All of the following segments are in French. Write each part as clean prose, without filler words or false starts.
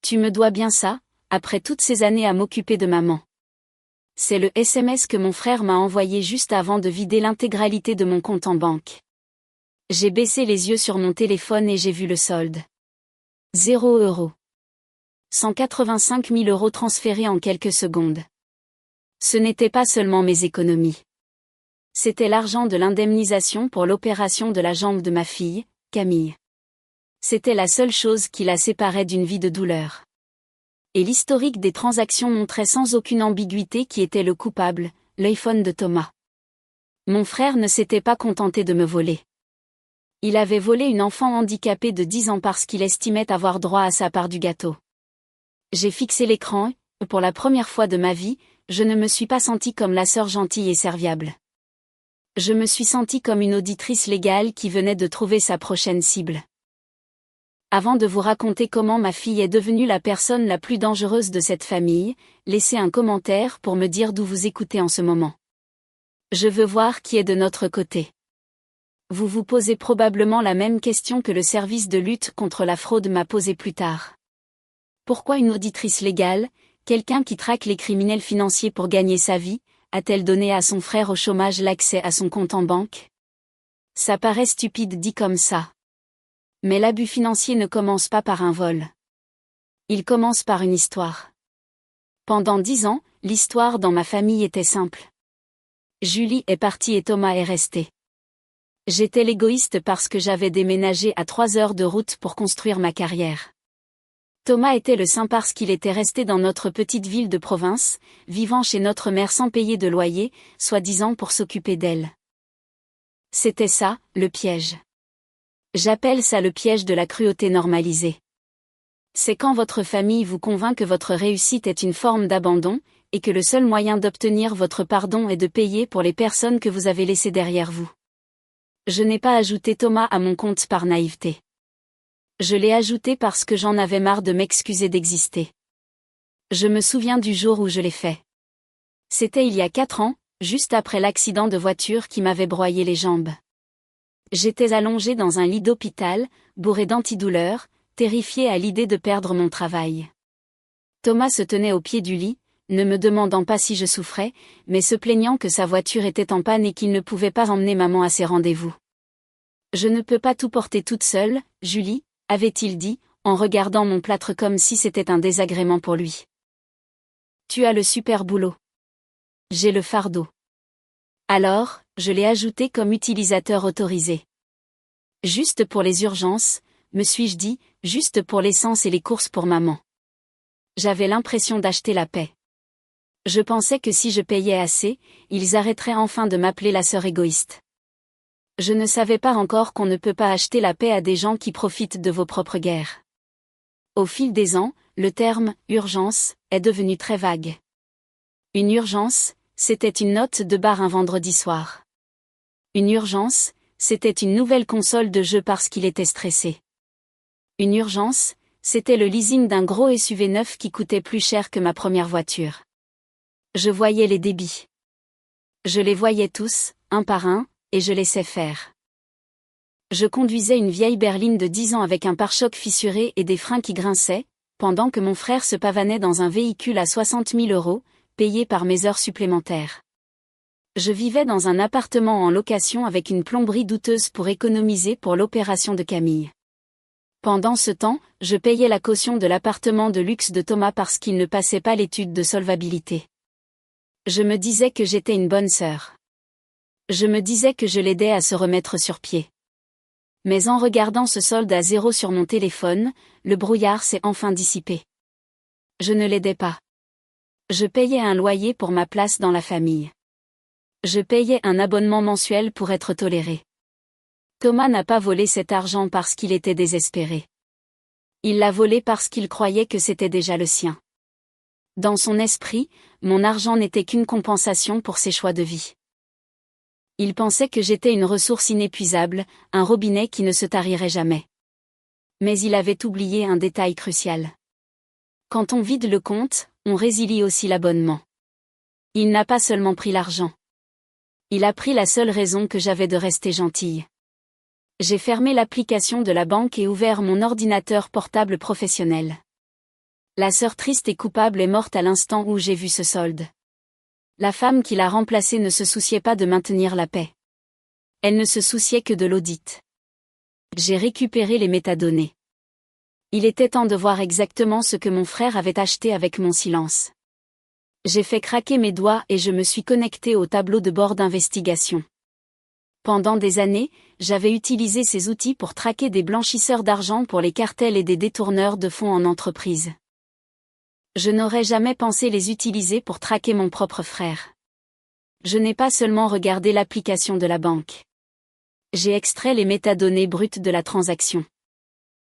Tu me dois bien ça, après toutes ces années à m'occuper de maman. C'est le SMS que mon frère m'a envoyé juste avant de vider l'intégralité de mon compte en banque. J'ai baissé les yeux sur mon téléphone et j'ai vu le solde. 0 €. 185 000 € transférés en quelques secondes. Ce n'était pas seulement mes économies. C'était l'argent de l'indemnisation pour l'opération de la jambe de ma fille, Camille. C'était la seule chose qui la séparait d'une vie de douleur. Et l'historique des transactions montrait sans aucune ambiguïté qui était le coupable, l'iPhone de Thomas. Mon frère ne s'était pas contenté de me voler. Il avait volé une enfant handicapée de 10 ans parce qu'il estimait avoir droit à sa part du gâteau. J'ai fixé l'écran et, pour la première fois de ma vie, je ne me suis pas sentie comme la sœur gentille et serviable. Je me suis sentie comme une auditrice légale qui venait de trouver sa prochaine cible. Avant de vous raconter comment ma fille est devenue la personne la plus dangereuse de cette famille, laissez un commentaire pour me dire d'où vous écoutez en ce moment. Je veux voir qui est de notre côté. Vous vous posez probablement la même question que le service de lutte contre la fraude m'a posée plus tard. Pourquoi une auditrice légale, quelqu'un qui traque les criminels financiers pour gagner sa vie, a-t-elle donné à son frère au chômage l'accès à son compte en banque? Ça paraît stupide dit comme ça. Mais l'abus financier ne commence pas par un vol. Il commence par une histoire. Pendant 10 ans, l'histoire dans ma famille était simple. Julie est partie et Thomas est resté. J'étais l'égoïste parce que j'avais déménagé à 3 heures de route pour construire ma carrière. Thomas était le saint parce qu'il était resté dans notre petite ville de province, vivant chez notre mère sans payer de loyer, soi-disant pour s'occuper d'elle. C'était ça, le piège. J'appelle ça le piège de la cruauté normalisée. C'est quand votre famille vous convainc que votre réussite est une forme d'abandon, et que le seul moyen d'obtenir votre pardon est de payer pour les personnes que vous avez laissées derrière vous. Je n'ai pas ajouté Thomas à mon compte par naïveté. Je l'ai ajouté parce que j'en avais marre de m'excuser d'exister. Je me souviens du jour où je l'ai fait. C'était il y a 4 ans, juste après l'accident de voiture qui m'avait broyé les jambes. J'étais allongée dans un lit d'hôpital, bourré d'antidouleurs, terrifiée à l'idée de perdre mon travail. Thomas se tenait au pied du lit, ne me demandant pas si je souffrais, mais se plaignant que sa voiture était en panne et qu'il ne pouvait pas emmener maman à ses rendez-vous. Je ne peux pas tout porter toute seule, Julie, avait-il dit, en regardant mon plâtre comme si c'était un désagrément pour lui. Tu as le super boulot. J'ai le fardeau. Alors, je l'ai ajouté comme utilisateur autorisé. Juste pour les urgences, me suis-je dit, juste pour l'essence et les courses pour maman. J'avais l'impression d'acheter la paix. Je pensais que si je payais assez, ils arrêteraient enfin de m'appeler la sœur égoïste. Je ne savais pas encore qu'on ne peut pas acheter la paix à des gens qui profitent de vos propres guerres. Au fil des ans, le terme « urgence » est devenu très vague. Une urgence, c'était une note de bar un vendredi soir. Une urgence, c'était une nouvelle console de jeu parce qu'il était stressé. Une urgence, c'était le leasing d'un gros SUV neuf qui coûtait plus cher que ma première voiture. Je voyais les débits. Je les voyais tous, un par un, et je laissais faire. Je conduisais une vieille berline de 10 ans avec un pare-choc fissuré et des freins qui grinçaient, pendant que mon frère se pavanait dans un véhicule à 60 000 €, payé par mes heures supplémentaires. Je vivais dans un appartement en location avec une plomberie douteuse pour économiser pour l'opération de Camille. Pendant ce temps, je payais la caution de l'appartement de luxe de Thomas parce qu'il ne passait pas l'étude de solvabilité. Je me disais que j'étais une bonne sœur. Je me disais que je l'aidais à se remettre sur pied. Mais en regardant ce solde à 0 sur mon téléphone, le brouillard s'est enfin dissipé. Je ne l'aidais pas. Je payais un loyer pour ma place dans la famille. Je payais un abonnement mensuel pour être toléré. Thomas n'a pas volé cet argent parce qu'il était désespéré. Il l'a volé parce qu'il croyait que c'était déjà le sien. Dans son esprit, mon argent n'était qu'une compensation pour ses choix de vie. Il pensait que j'étais une ressource inépuisable, un robinet qui ne se tarirait jamais. Mais il avait oublié un détail crucial. Quand on vide le compte, on résilie aussi l'abonnement. Il n'a pas seulement pris l'argent. Il a pris la seule raison que j'avais de rester gentille. J'ai fermé l'application de la banque et ouvert mon ordinateur portable professionnel. La sœur triste et coupable est morte à l'instant où j'ai vu ce solde. La femme qui l'a remplacée ne se souciait pas de maintenir la paix. Elle ne se souciait que de l'audit. J'ai récupéré les métadonnées. Il était temps de voir exactement ce que mon frère avait acheté avec mon silence. J'ai fait craquer mes doigts et je me suis connecté au tableau de bord d'investigation. Pendant des années, j'avais utilisé ces outils pour traquer des blanchisseurs d'argent pour les cartels et des détourneurs de fonds en entreprise. Je n'aurais jamais pensé les utiliser pour traquer mon propre frère. Je n'ai pas seulement regardé l'application de la banque. J'ai extrait les métadonnées brutes de la transaction.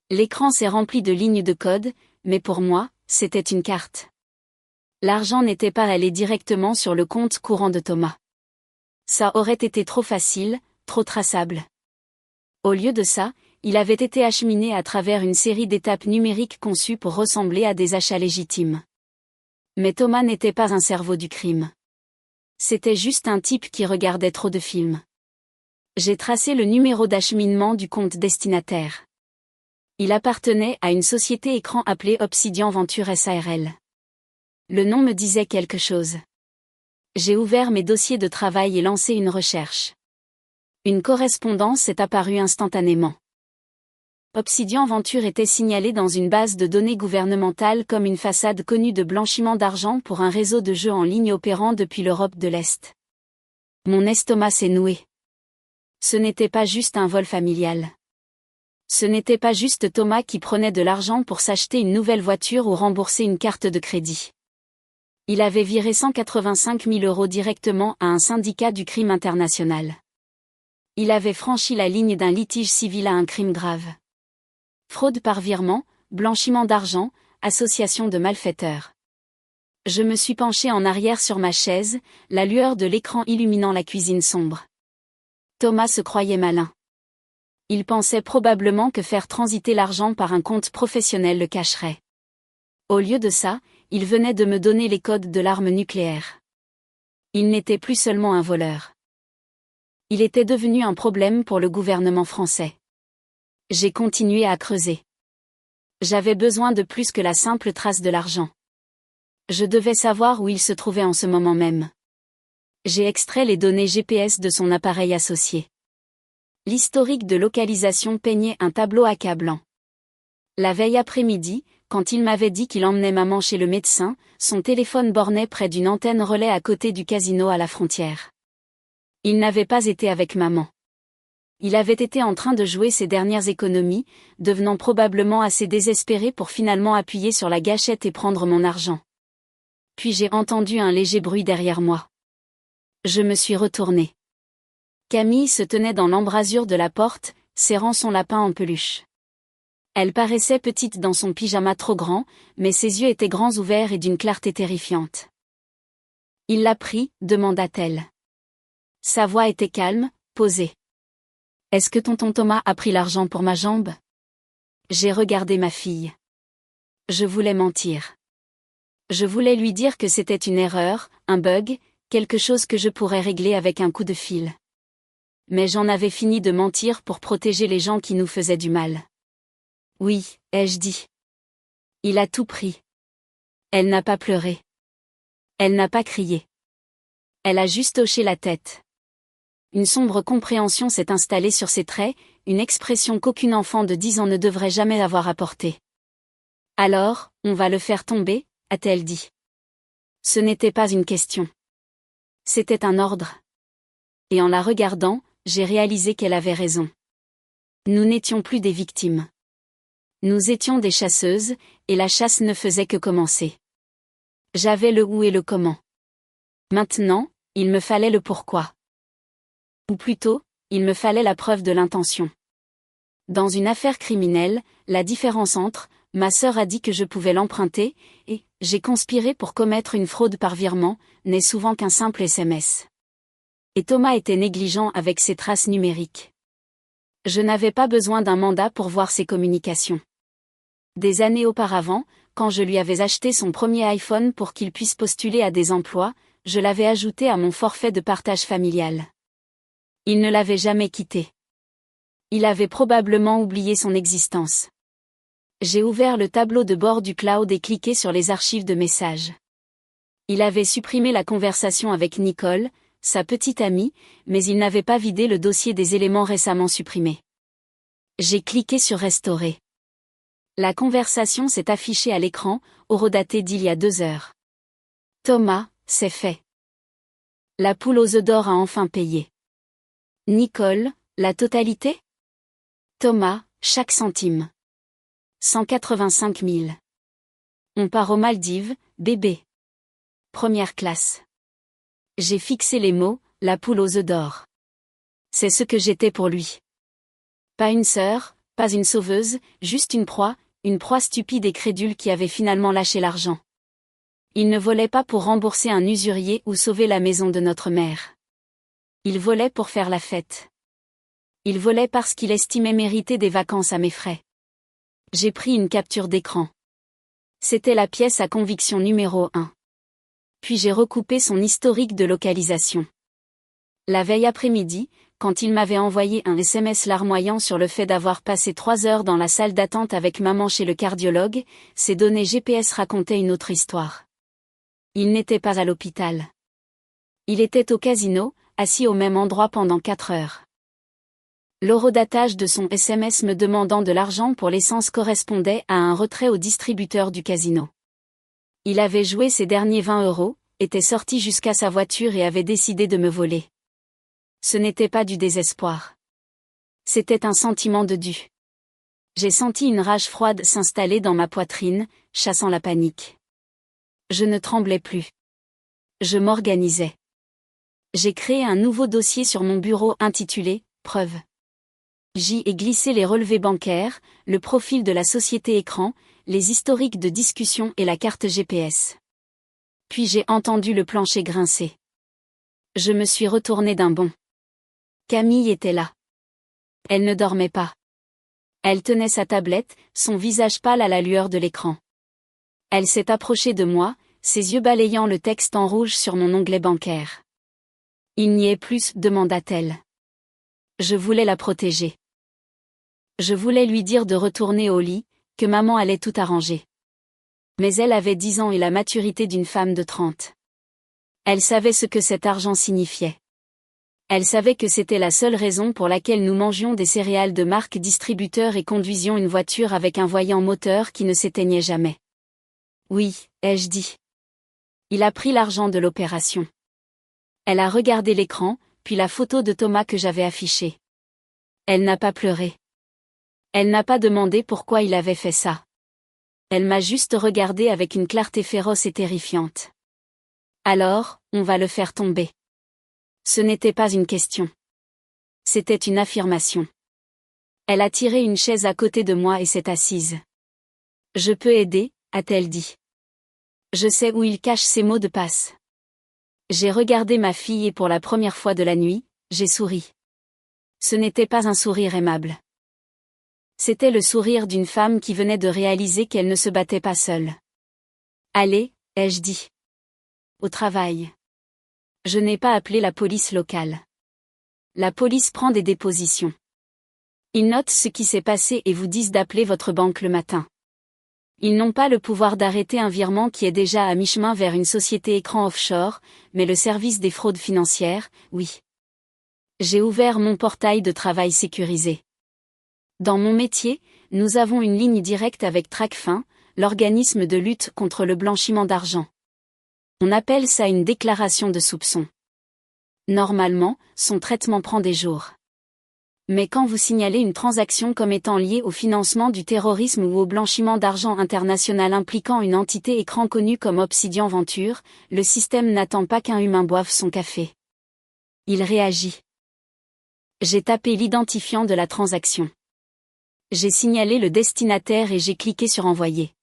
L'écran s'est rempli de lignes de code, mais pour moi, c'était une carte. L'argent n'était pas allé directement sur le compte courant de Thomas. Ça aurait été trop facile, trop traçable. Au lieu de ça, il avait été acheminé à travers une série d'étapes numériques conçues pour ressembler à des achats légitimes. Mais Thomas n'était pas un cerveau du crime. C'était juste un type qui regardait trop de films. J'ai tracé le numéro d'acheminement du compte destinataire. Il appartenait à une société écran appelée Obsidian Venture SARL. Le nom me disait quelque chose. J'ai ouvert mes dossiers de travail et lancé une recherche. Une correspondance est apparue instantanément. Obsidian Venture était signalé dans une base de données gouvernementale comme une façade connue de blanchiment d'argent pour un réseau de jeux en ligne opérant depuis l'Europe de l'Est. Mon estomac s'est noué. Ce n'était pas juste un vol familial. Ce n'était pas juste Thomas qui prenait de l'argent pour s'acheter une nouvelle voiture ou rembourser une carte de crédit. Il avait viré 185 000 € directement à un syndicat du crime international. Il avait franchi la ligne d'un litige civil à un crime grave. Fraude par virement, blanchiment d'argent, association de malfaiteurs. Je me suis penché en arrière sur ma chaise, la lueur de l'écran illuminant la cuisine sombre. Thomas se croyait malin. Il pensait probablement que faire transiter l'argent par un compte professionnel le cacherait. Au lieu de ça, il venait de me donner les codes de l'arme nucléaire. Il n'était plus seulement un voleur. Il était devenu un problème pour le gouvernement français. J'ai continué à creuser. J'avais besoin de plus que la simple trace de l'argent. Je devais savoir où il se trouvait en ce moment même. J'ai extrait les données GPS de son appareil associé. L'historique de localisation peignait un tableau accablant. La veille après-midi, quand il m'avait dit qu'il emmenait maman chez le médecin, son téléphone bornait près d'une antenne relais à côté du casino à la frontière. Il n'avait pas été avec maman. Il avait été en train de jouer ses dernières économies, devenant probablement assez désespéré pour finalement appuyer sur la gâchette et prendre mon argent. Puis j'ai entendu un léger bruit derrière moi. Je me suis retourné. Camille se tenait dans l'embrasure de la porte, serrant son lapin en peluche. Elle paraissait petite dans son pyjama trop grand, mais ses yeux étaient grands ouverts et d'une clarté terrifiante. « Il l'a pris ?» demanda-t-elle. Sa voix était calme, posée. « Est-ce que tonton Thomas a pris l'argent pour ma jambe ?» J'ai regardé ma fille. Je voulais mentir. Je voulais lui dire que c'était une erreur, un bug, quelque chose que je pourrais régler avec un coup de fil. Mais j'en avais fini de mentir pour protéger les gens qui nous faisaient du mal. « Oui, ai-je dit. Il a tout pris. » Elle n'a pas pleuré. Elle n'a pas crié. Elle a juste hoché la tête. Une sombre compréhension s'est installée sur ses traits, une expression qu'aucun enfant de 10 ans ne devrait jamais avoir apportée. « Alors, on va le faire tomber ?» a-t-elle dit. Ce n'était pas une question. C'était un ordre. Et en la regardant, j'ai réalisé qu'elle avait raison. Nous n'étions plus des victimes. Nous étions des chasseuses, et la chasse ne faisait que commencer. J'avais le où et le comment. Maintenant, il me fallait le pourquoi. Ou plutôt, il me fallait la preuve de l'intention. Dans une affaire criminelle, la différence entre « ma sœur a dit que je pouvais l'emprunter » et « j'ai conspiré pour commettre une fraude par virement » n'est souvent qu'un simple SMS. Et Thomas était négligent avec ses traces numériques. Je n'avais pas besoin d'un mandat pour voir ses communications. Des années auparavant, quand je lui avais acheté son premier iPhone pour qu'il puisse postuler à des emplois, je l'avais ajouté à mon forfait de partage familial. Il ne l'avait jamais quitté. Il avait probablement oublié son existence. J'ai ouvert le tableau de bord du cloud et cliqué sur les archives de messages. Il avait supprimé la conversation avec Nicole, sa petite amie, mais il n'avait pas vidé le dossier des éléments récemment supprimés. J'ai cliqué sur Restaurer. La conversation s'est affichée à l'écran, horodatée d'il y a 2 heures. Thomas, c'est fait. La poule aux œufs d'or a enfin payé. Nicole, la totalité? Thomas, chaque centime. 185 000. On part aux Maldives, bébé. Première classe. J'ai fixé les mots, la poule aux œufs d'or. C'est ce que j'étais pour lui. Pas une sœur, pas une sauveuse, juste une proie stupide et crédule qui avait finalement lâché l'argent. Il ne volait pas pour rembourser un usurier ou sauver la maison de notre mère. Il volait pour faire la fête. Il volait parce qu'il estimait mériter des vacances à mes frais. J'ai pris une capture d'écran. C'était la pièce à conviction numéro 1. Puis j'ai recoupé son historique de localisation. La veille après-midi, quand il m'avait envoyé un SMS larmoyant sur le fait d'avoir passé 3 heures dans la salle d'attente avec maman chez le cardiologue, ses données GPS racontaient une autre histoire. Il n'était pas à l'hôpital. Il était au casino, assis au même endroit pendant 4 heures. L'horodatage de son SMS me demandant de l'argent pour l'essence correspondait à un retrait au distributeur du casino. Il avait joué ses derniers 20 €, était sorti jusqu'à sa voiture et avait décidé de me voler. Ce n'était pas du désespoir. C'était un sentiment de dû. J'ai senti une rage froide s'installer dans ma poitrine, chassant la panique. Je ne tremblais plus. Je m'organisais. J'ai créé un nouveau dossier sur mon bureau intitulé « Preuve ». J'y ai glissé les relevés bancaires, le profil de la société écran, les historiques de discussion et la carte GPS. Puis j'ai entendu le plancher grincer. Je me suis retournée d'un bond. Camille était là. Elle ne dormait pas. Elle tenait sa tablette, son visage pâle à la lueur de l'écran. Elle s'est approchée de moi, ses yeux balayant le texte en rouge sur mon onglet bancaire. Il n'y est plus, demanda-t-elle. Je voulais la protéger. Je voulais lui dire de retourner au lit, que maman allait tout arranger. Mais elle avait 10 ans et la maturité d'une femme de 30. Elle savait ce que cet argent signifiait. Elle savait que c'était la seule raison pour laquelle nous mangions des céréales de marque distributeur et conduisions une voiture avec un voyant moteur qui ne s'éteignait jamais. Oui, ai-je dit. Il a pris l'argent de l'opération. Elle a regardé l'écran, puis la photo de Thomas que j'avais affichée. Elle n'a pas pleuré. Elle n'a pas demandé pourquoi il avait fait ça. Elle m'a juste regardé avec une clarté féroce et terrifiante. Alors, on va le faire tomber. Ce n'était pas une question. C'était une affirmation. Elle a tiré une chaise à côté de moi et s'est assise. Je peux aider, a-t-elle dit. Je sais où il cache ses mots de passe. J'ai regardé ma fille et pour la première fois de la nuit, j'ai souri. Ce n'était pas un sourire aimable. C'était le sourire d'une femme qui venait de réaliser qu'elle ne se battait pas seule. Allez, ai-je dit. Au travail. Je n'ai pas appelé la police locale. La police prend des dépositions. Ils notent ce qui s'est passé et vous disent d'appeler votre banque le matin. Ils n'ont pas le pouvoir d'arrêter un virement qui est déjà à mi-chemin vers une société écran offshore, mais le service des fraudes financières, oui. J'ai ouvert mon portail de travail sécurisé. Dans mon métier, nous avons une ligne directe avec Tracfin, l'organisme de lutte contre le blanchiment d'argent. On appelle ça une déclaration de soupçon. Normalement, son traitement prend des jours. Mais quand vous signalez une transaction comme étant liée au financement du terrorisme ou au blanchiment d'argent international impliquant une entité écran connue comme Obsidian Venture, le système n'attend pas qu'un humain boive son café. Il réagit. J'ai tapé l'identifiant de la transaction. J'ai signalé le destinataire et j'ai cliqué sur Envoyer.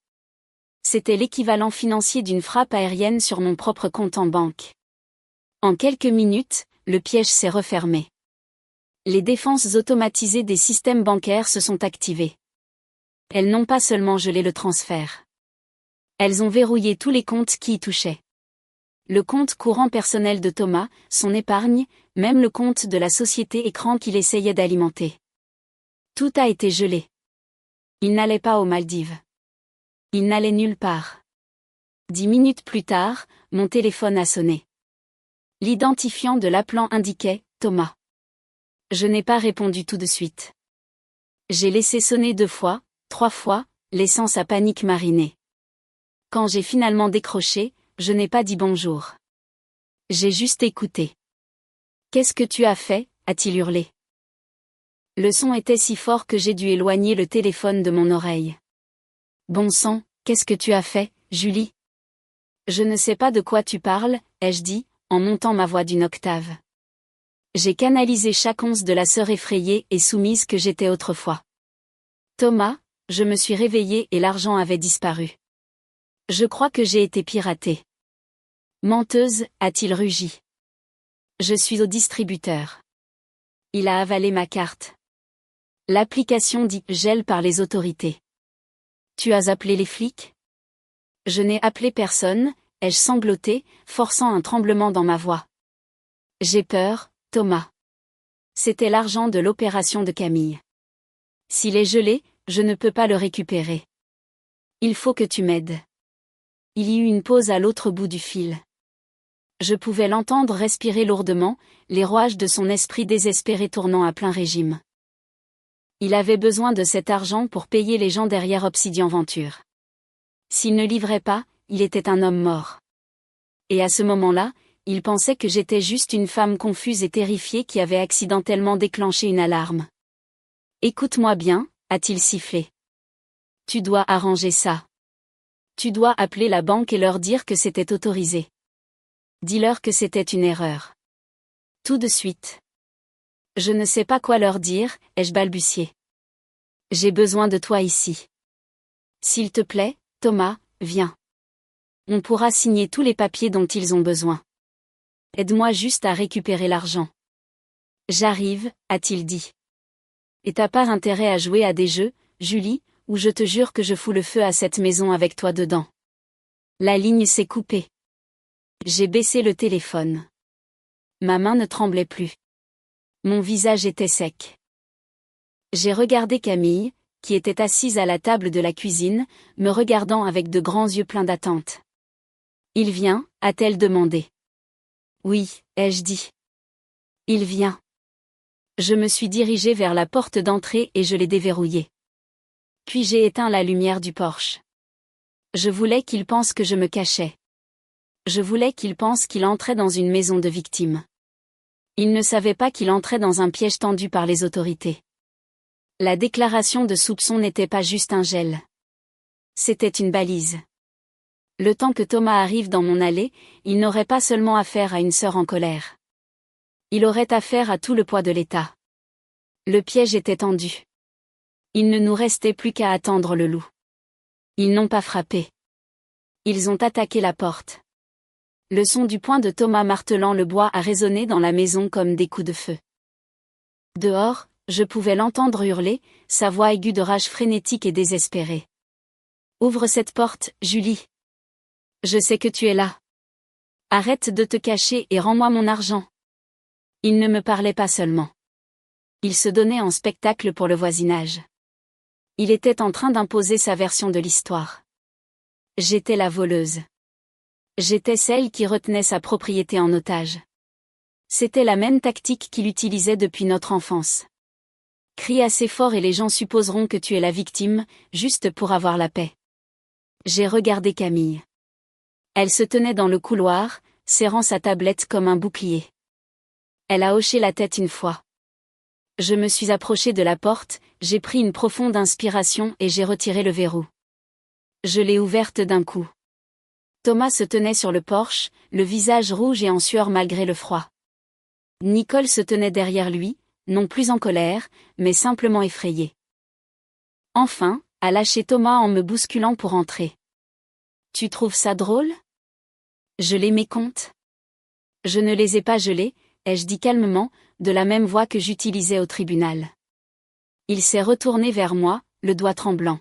C'était l'équivalent financier d'une frappe aérienne sur mon propre compte en banque. En quelques minutes, le piège s'est refermé. Les défenses automatisées des systèmes bancaires se sont activées. Elles n'ont pas seulement gelé le transfert. Elles ont verrouillé tous les comptes qui y touchaient. Le compte courant personnel de Thomas, son épargne, même le compte de la société écran qu'il essayait d'alimenter. Tout a été gelé. Il n'allait pas aux Maldives. Il n'allait nulle part. 10 minutes plus tard, mon téléphone a sonné. L'identifiant de l'appelant indiquait « Thomas ». Je n'ai pas répondu tout de suite. J'ai laissé sonner 2 fois, 3 fois, laissant sa panique mariner. Quand j'ai finalement décroché, je n'ai pas dit bonjour. J'ai juste écouté. « Qu'est-ce que tu as fait ?» a-t-il hurlé. Le son était si fort que j'ai dû éloigner le téléphone de mon oreille. « Bon sang, qu'est-ce que tu as fait, Julie ?» Je ne sais pas de quoi tu parles, ai-je dit, en montant ma voix d'une octave. J'ai canalisé chaque once de la sœur effrayée et soumise que j'étais autrefois. Thomas, je me suis réveillée et l'argent avait disparu. Je crois que j'ai été piratée. Menteuse, a-t-il rugi. Je suis au distributeur. Il a avalé ma carte. L'application dit « gel par les autorités ». Tu as appelé les flics ? Je n'ai appelé personne, ai-je sangloté, forçant un tremblement dans ma voix. J'ai peur, Thomas. C'était l'argent de l'opération de Camille. S'il est gelé, je ne peux pas le récupérer. Il faut que tu m'aides. Il y eut une pause à l'autre bout du fil. Je pouvais l'entendre respirer lourdement, les rouages de son esprit désespéré tournant à plein régime. Il avait besoin de cet argent pour payer les gens derrière Obsidian Venture. S'il ne livrait pas, il était un homme mort. Et à ce moment-là, il pensait que j'étais juste une femme confuse et terrifiée qui avait accidentellement déclenché une alarme. « Écoute-moi bien », a-t-il sifflé. « Tu dois arranger ça. Tu dois appeler la banque et leur dire que c'était autorisé. Dis-leur que c'était une erreur. Tout de suite. » Je ne sais pas quoi leur dire, ai-je balbutié. J'ai besoin de toi ici. S'il te plaît, Thomas, viens. On pourra signer tous les papiers dont ils ont besoin. Aide-moi juste à récupérer l'argent. J'arrive, a-t-il dit. Et t'as pas intérêt à jouer à des jeux, Julie, ou je te jure que je fous le feu à cette maison avec toi dedans. La ligne s'est coupée. J'ai baissé le téléphone. Ma main ne tremblait plus. Mon visage était sec. J'ai regardé Camille, qui était assise à la table de la cuisine, me regardant avec de grands yeux pleins d'attente. « Il vient ?» a-t-elle demandé. « Oui », ai-je dit. « Il vient. » Je me suis dirigée vers la porte d'entrée et je l'ai déverrouillée. Puis j'ai éteint la lumière du porche. Je voulais qu'il pense que je me cachais. Je voulais qu'il pense qu'il entrait dans une maison de victimes. Il ne savait pas qu'il entrait dans un piège tendu par les autorités. La déclaration de soupçon n'était pas juste un gel. C'était une balise. Le temps que Thomas arrive dans mon allée, il n'aurait pas seulement affaire à une sœur en colère. Il aurait affaire à tout le poids de l'État. Le piège était tendu. Il ne nous restait plus qu'à attendre le loup. Ils n'ont pas frappé. Ils ont attaqué la porte. Le son du poing de Thomas martelant le bois a résonné dans la maison comme des coups de feu. Dehors, je pouvais l'entendre hurler, sa voix aiguë de rage frénétique et désespérée. « Ouvre cette porte, Julie. Je sais que tu es là. Arrête de te cacher et rends-moi mon argent. » Il ne me parlait pas seulement. Il se donnait en spectacle pour le voisinage. Il était en train d'imposer sa version de l'histoire. J'étais la voleuse. J'étais celle qui retenait sa propriété en otage. C'était la même tactique qu'il utilisait depuis notre enfance. Crie assez fort et les gens supposeront que tu es la victime, juste pour avoir la paix. J'ai regardé Camille. Elle se tenait dans le couloir, serrant sa tablette comme un bouclier. Elle a hoché la tête une fois. Je me suis approchée de la porte, j'ai pris une profonde inspiration et j'ai retiré le verrou. Je l'ai ouverte d'un coup. Thomas se tenait sur le porche, le visage rouge et en sueur malgré le froid. Nicole se tenait derrière lui, non plus en colère, mais simplement effrayée. Enfin, a lâché Thomas en me bousculant pour entrer. « Tu trouves ça drôle ? Je les mécompte ? Je ne les ai pas gelés, ai-je dit calmement, de la même voix que j'utilisais au tribunal. Il s'est retourné vers moi, le doigt tremblant.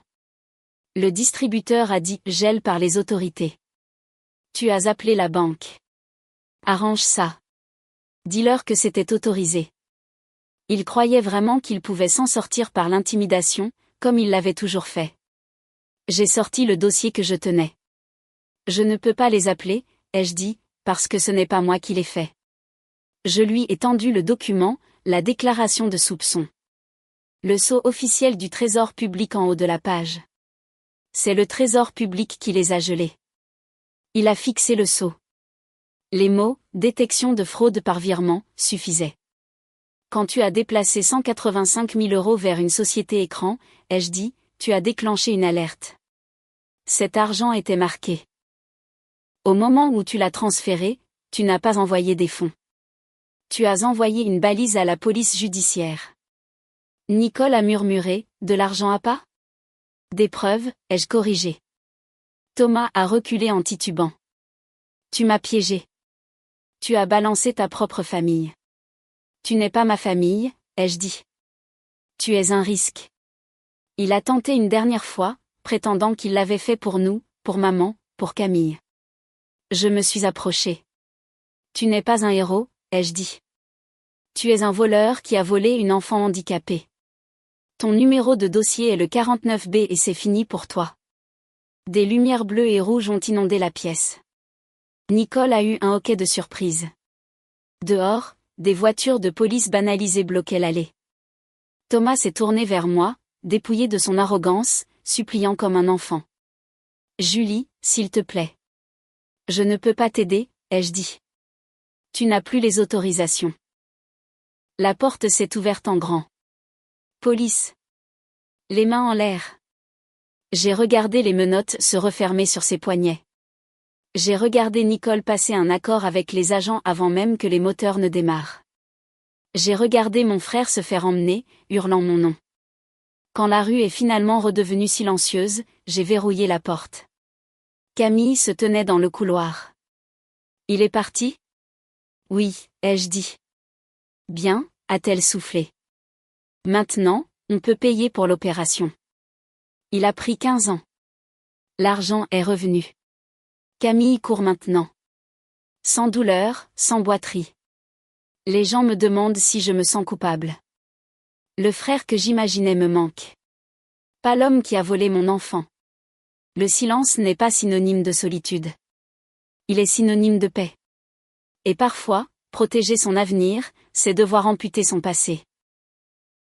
Le distributeur a dit « gel par les autorités ». Tu as appelé la banque. Arrange ça. Dis-leur que c'était autorisé. Il croyait vraiment qu'il pouvait s'en sortir par l'intimidation, comme il l'avait toujours fait. J'ai sorti le dossier que je tenais. Je ne peux pas les appeler, ai-je dit, parce que ce n'est pas moi qui l'ai fait. Je lui ai tendu le document, la déclaration de soupçon. Le sceau officiel du Trésor public en haut de la page. C'est le Trésor public qui les a gelés. Il a fixé le sceau. Les mots « détection de fraude par virement » suffisaient. Quand tu as déplacé 185 000 € vers une société écran, ai-je dit, tu as déclenché une alerte. Cet argent était marqué. Au moment où tu l'as transféré, tu n'as pas envoyé des fonds. Tu as envoyé une balise à la police judiciaire. Nicole a murmuré, de l'argent à pas ? Des preuves, ai-je corrigé. Thomas a reculé en titubant. Tu m'as piégé. Tu as balancé ta propre famille. Tu n'es pas ma famille, ai-je dit. Tu es un risque. Il a tenté une dernière fois, prétendant qu'il l'avait fait pour nous, pour maman, pour Camille. Je me suis approchée. Tu n'es pas un héros, ai-je dit. Tu es un voleur qui a volé une enfant handicapée. Ton numéro de dossier est le 49B et c'est fini pour toi. Des lumières bleues et rouges ont inondé la pièce. Nicole a eu un hoquet de surprise. Dehors, des voitures de police banalisées bloquaient l'allée. Thomas s'est tourné vers moi, dépouillé de son arrogance, suppliant comme un enfant. Julie, s'il te plaît. Je ne peux pas t'aider, ai-je dit. Tu n'as plus les autorisations. La porte s'est ouverte en grand. Police. Les mains en l'air. J'ai regardé les menottes se refermer sur ses poignets. J'ai regardé Nicole passer un accord avec les agents avant même que les moteurs ne démarrent. J'ai regardé mon frère se faire emmener, hurlant mon nom. Quand la rue est finalement redevenue silencieuse, j'ai verrouillé la porte. Camille se tenait dans le couloir. Il est parti ? Oui, ai-je dit. Bien, a-t-elle soufflé. Maintenant, on peut payer pour l'opération. Il a pris 15 ans. L'argent est revenu. Camille court maintenant. Sans douleur, sans boiterie. Les gens me demandent si je me sens coupable. Le frère que j'imaginais me manque. Pas l'homme qui a volé mon enfant. Le silence n'est pas synonyme de solitude. Il est synonyme de paix. Et parfois, protéger son avenir, c'est devoir amputer son passé.